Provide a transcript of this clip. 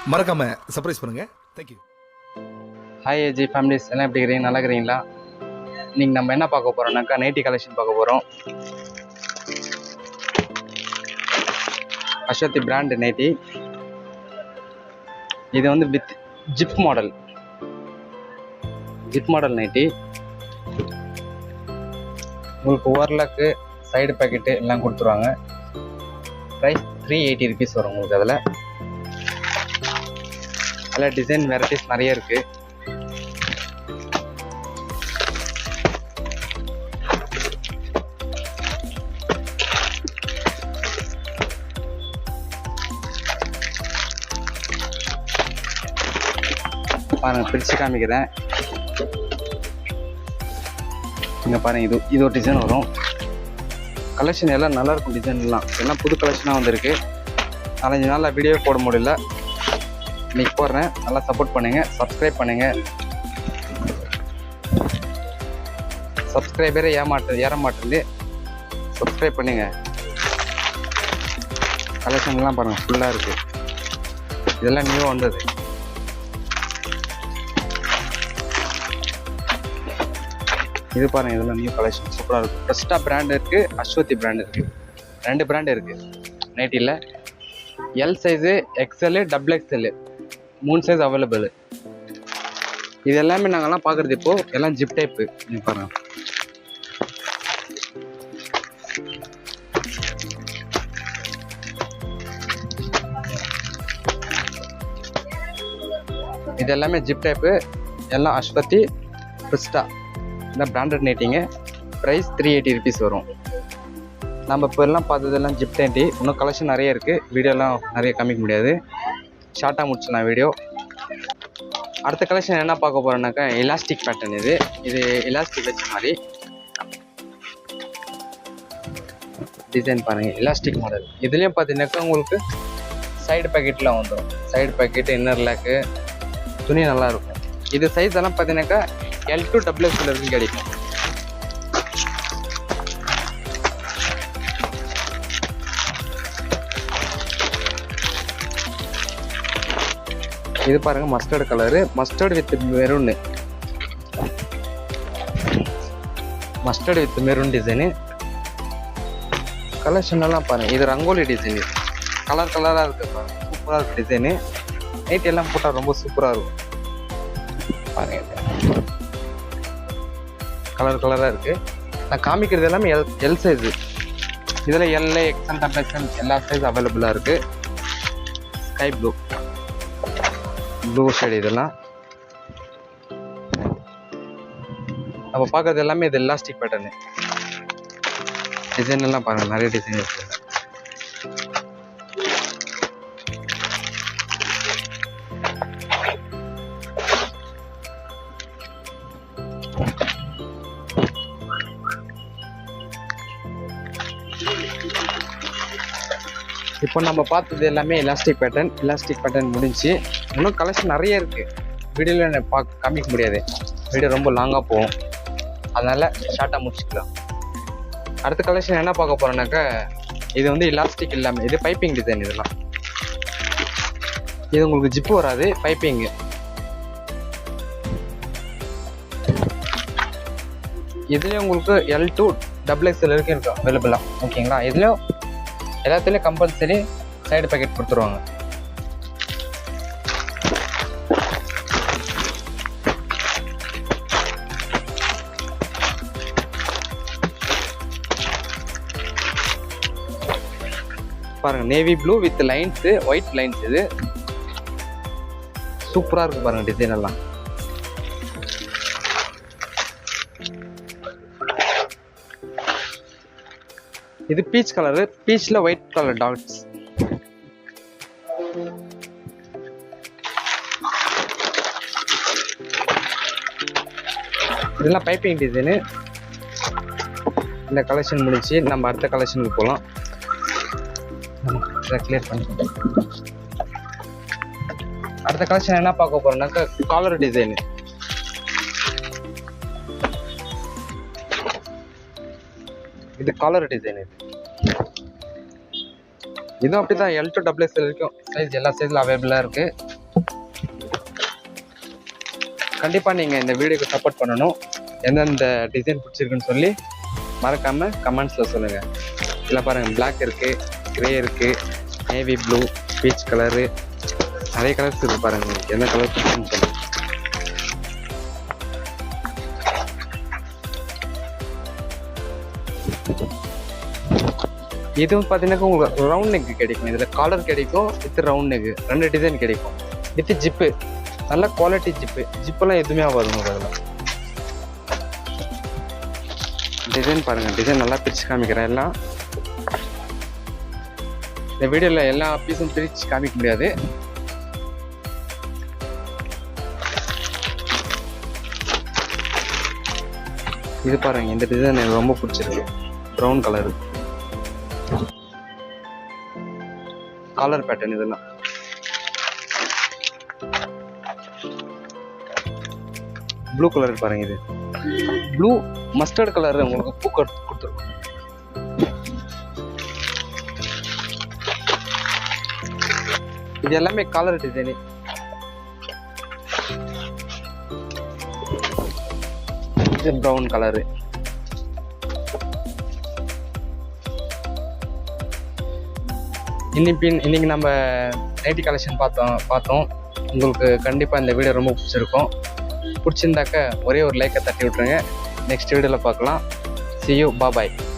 மறக்காம சர்ப்ரைஸ் பண்ணுங்க. Thank you. Hi AG families, எல்லாம் எப்படி இருக்கிறீங்க? நல்லா இருக்கிறீங்களா? இன்னைக்கு நம்ம என்ன பார்க்க போறோம்னாக்கா நைட்டி கலெக்ஷன் பார்க்க போகிறோம். Aswathi brand nightie. இது வந்து வித் ஜிப் மாடல் நைட்டி. உங்களுக்கு ஓவர்லாக்கு சைடு பேக்கெட்டு எல்லாம் கொடுத்துருவாங்க. ப்ரைஸ் 380 rupees வரும் உங்களுக்கு. அதில் டிசைன் வெரைட்டிஸ் நிறைய இருக்குது. பாருங்க, பிரித்து காமிக்கிறேன். இங்கே பாருங்க, இது ஒரு டிசைன் வரும். கலெக்ஷன் எல்லாம் நல்லாயிருக்கும். டிசைன்லாம் எல்லாம் புது கலெக்ஷனாக வந்திருக்கு. 4-5 நாளில் வீடியோ போட முடியல, இன்னைக்கு போடுறேன். நல்லா சப்போர்ட் பண்ணுங்கள், சப்ஸ்கிரைப் பண்ணுங்கள். சப்ஸ்கிரைபரே ஏற மாட்டேங்குது, சப்ஸ்கிரைப் பண்ணுங்கள். கலெக்ஷன்லாம் பாருங்கள், ஃபுல்லாக இருக்குது. இதெல்லாம் நியூவாக வந்தது. இது பாருங்கள், இதெல்லாம் நியூ கலெக்ஷன் சூப்பராக இருக்குது. ஃபஸ்ட்டாக பிராண்ட் இருக்குது, அஸ்வதி பிராண்ட் இருக்குது. 2 பிராண்ட் இருக்குது நைட்டியில். L size, XL, XXL 3 size available. இது எல்லாமே நாங்கள்லாம் பார்க்குறது இப்போது எல்லாம் ஜிப் டைப்பு. நீங்கள் பாருங்கள், இது எல்லாமே ஜிப் டைப்பு. எல்லாம் அஸ்வதி ஃபஸ்ட்டா இந்த பிராண்டட் நைட்டிங்க. ப்ரைஸ் 380 rupees வரும். நம்ம இப்போ எல்லாம் பார்த்ததெல்லாம் ஜிப் நைட்டி. இன்னும் கலெக்ஷன் நிறைய இருக்குது. வீடியோலாம் நிறைய காமிக்க முடியாது, ஷார்ட்டாக முடிச்சிடலாம் வீடியோ. அடுத்த கலெக்ஷன் என்ன பார்க்க போகிறோன்னாக்கா எலாஸ்டிக் பேட்டர்ன். இது எலாஸ்டிக் வச்ச மாதிரி டிசைன் பாருங்கள். Elastic model. இதுலேயும் பார்த்தீங்கன்னாக்கா உங்களுக்கு சைடு பேக்கெட்லாம் வந்துடும். சைடு பேக்கெட்டு, இன்னர் லேக்கு, துணி நல்லாயிருக்கும். இது சைஸ் எல்லாம் பார்த்தீங்கன்னாக்கா L to XXL வரைக்கும் கிடைக்கும். இது பாருங்க, mustard colour, mustard with maroon design. Collection எல்லாம் பாருங்க. இது ரங்கோலி டிசைன். கலராக இருக்கு பாருங்க, சூப்பராக இருக்கு டிசைனு. நைட் எல்லாம் போட்டால் ரொம்ப சூப்பராக இருக்கும் பாருங்க. கலராக இருக்குது. நான் காமிக்கிறது எல்லாமே எல் சைஸு. இதில் எல், XL, XXL எல்லா சைஸ் அவைலபிளாக இருக்குது. Sky blue shade. இதெல்லாம் நம்ம பார்க்குறது எல்லாமே இது எலாஸ்டிக் பேட்டர்னு. டிசைன் எல்லாம் பாருங்கள், நிறைய டிசைன் இருக்குது. இப்போ நம்ம பார்த்தது எல்லாமே எலாஸ்டிக் பேட்டர்ன் முடிஞ்சு. இன்னும் கலெக்ஷன் நிறைய இருக்குது. வீடியோவில் காமிக்க முடியாது, வீடியோ ரொம்ப லாங்காக போகும். அதனால் ஷார்ட்டாக முடிச்சுக்கலாம். அடுத்த கலெக்ஷன் என்ன பார்க்க போகிறோன்னாக்கா இது வந்து எலாஸ்டிக் இல்லாமல் இது பைப்பிங் டிசைன். இதெல்லாம் இது உங்களுக்கு ஜிப்பு வராது, பைப்பிங்கு. இதுலேயும் உங்களுக்கு L to XXL வரைக்கும் இருக்கும் அவைலபிளாக. ஓகேங்களா? இதுலேயும் எல்லாத்துலேயும் கம்பல்சரி சைடு பேக்கெட் கொடுத்துருவாங்க. பாருங்க, navy blue with lines, white lines. இது சூப்பராக இருக்கு பாருங்க டிசைன் எல்லாம். இது பீச் கலரு, பீச்ல ஒயிட் கலர் டாட்ஸ். இதெல்லாம் பைப்பிங் டிசைனு. இந்த கலெக்ஷன் முடிச்சு நம்ம அடுத்த கலெக்ஷனுக்கு போகலாம். கிளியர் பண்ணி அடுத்த கலெக்ஷன் என்ன பார்க்க போறோம்னாக்கா காலர் டிசைனு. இது காலர் டிசைன். இதுவும் அப்படி தான் L to XXL வரைக்கும் சைஸ் எல்லா சைஸில் அவைலபிளாக இருக்குது. கண்டிப்பாக நீங்கள் இந்த வீடியோக்கு சப்போர்ட் பண்ணணும். எந்தெந்த டிசைன் பிடிச்சிருக்குன்னு சொல்லி மறக்காமல் கமெண்ட்ஸில் சொல்லுங்கள். இதில் பாருங்கள், பிளாக் இருக்குது, க்ரே இருக்குது, நேவி ப்ளூ, பீச் கலரு, நிறைய கலர்ஸ் இருக்குது. பாருங்கள் உங்களுக்கு எந்த கலர் பிடிக்குன்னு சொல்லுங்கள். இதுவும் பார்த்தீங்கன்னா உங்களுக்கு ரவுண்ட் நெக் கிடைக்கும். இதில் காலர் கிடைக்கும், வித் ரவுண்ட் நெக் 2 டிசைன் கிடைக்கும். வித் ஜிப்பு, நல்ல குவாலிட்டி ஜிப்பு. ஜிப்பெல்லாம் எதுவுமே ஆகாது உங்களுக்கு. அதில் டிசைன் பாருங்கள், டிசைன் நல்லா பிரித்து காமிக்கிறேன். எல்லாம் இந்த வீடியோவில் எல்லா பீஸும் பிரித்து காமிக்க முடியாது. இது பாருங்கள், இந்த டிசைன் எனக்கு ரொம்ப பிடிச்சிருக்கு. Brown colour collar pattern. இதெல்லாம் ப்ளூ கலர் பாருங்க. இது ப்ளூ மஸ்டர்ட் கலர் உங்களுக்கு பூ கொடுத்துருக்கோம். இது எல்லாமே காலர் டிசைனு. இது ப்ரௌன் கலரு. இன்னைக்கு நம்ம நைட்டி கலெக்ஷன் பார்த்தோம். உங்களுக்கு கண்டிப்பாக இந்த வீடியோ ரொம்ப பிடிச்சிருக்கும். பிடிச்சிருந்தாக்க ஒரே ஒரு லைக்கை தட்டி விட்ருங்க. நெக்ஸ்ட் வீடியோவில் பார்க்கலாம். See you. Bye bye.